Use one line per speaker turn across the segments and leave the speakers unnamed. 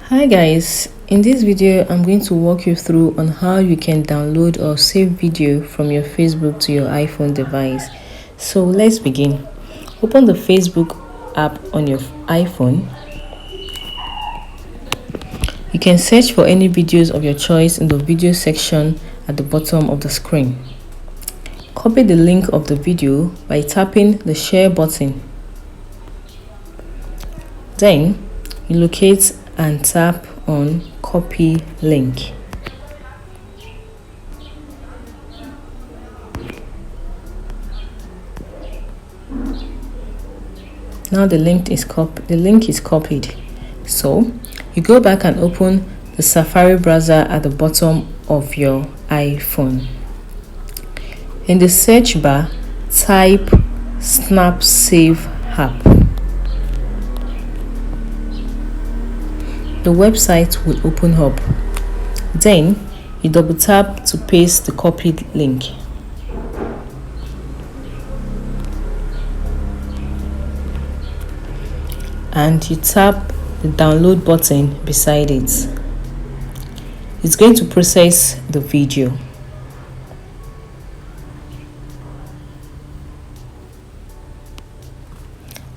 Hi guys, in this video I'm going to walk you through on how you can download or save video from your Facebook to your iPhone device. So let's begin. Open the Facebook app on your iPhone. You can search for any videos of your choice in the video section at the bottom of the screen. Copy the link of the video by tapping the share button. Then you locate and tap on copy link. Now the link is copied. So you go back and open the Safari browser at the bottom of your iPhone. In the search bar, type Snap Save app. The website will open up. Then you double tap to paste the copied link. And you tap the download button beside it. It's going to process the video.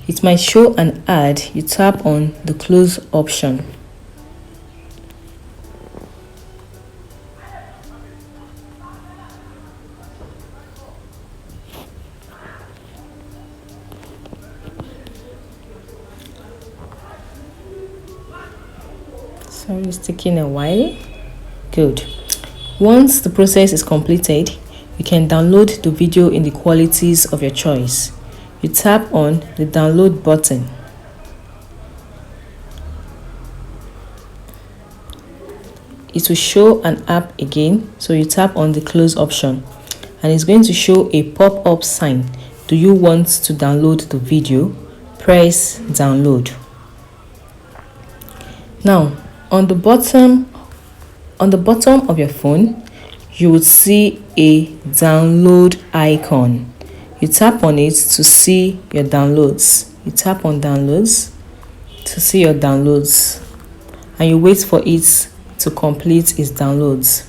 It might show an ad. You tap on the close option. Sorry, it's taking a while. Good. Once the process is completed, you can download the video in the qualities of your choice. You tap on the download button. It will show an app again, so you tap on the close option and it's going to show a pop-up sign. Do you want to download the video? Press download. Now on the bottom of your phone, you would see a download icon. You tap on it to see your downloads. You tap on downloads to see your downloads and you wait for it to complete its downloads.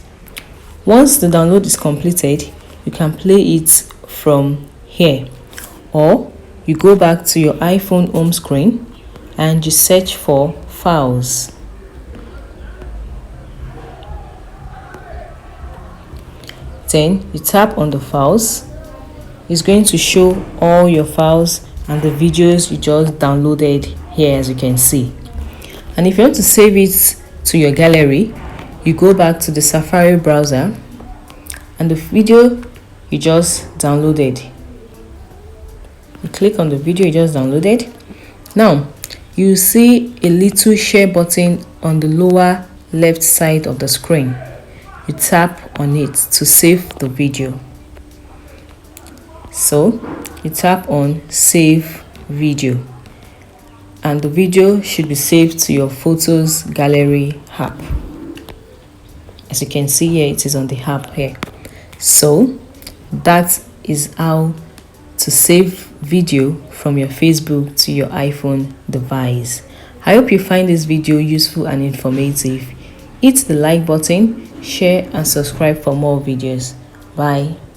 Once the download is completed, you can play it from here, or you go back to your iPhone home screen and you search for files. Then you tap on the files. It's going to show all your files and the videos you just downloaded here, as you can see. And if you want to save it to your gallery, you go back to the Safari browser and the video you just downloaded. You click on the video you just downloaded. Now you see a little share button on the lower left side of the screen. You tap on it to save the video. So you tap on save video and the video should be saved to your photos gallery app. As you can see here, it is on the app here. So that is how to save video from your Facebook to your iPhone device. I hope you find this video useful and informative. Hit the like button, share and subscribe for more videos. Bye.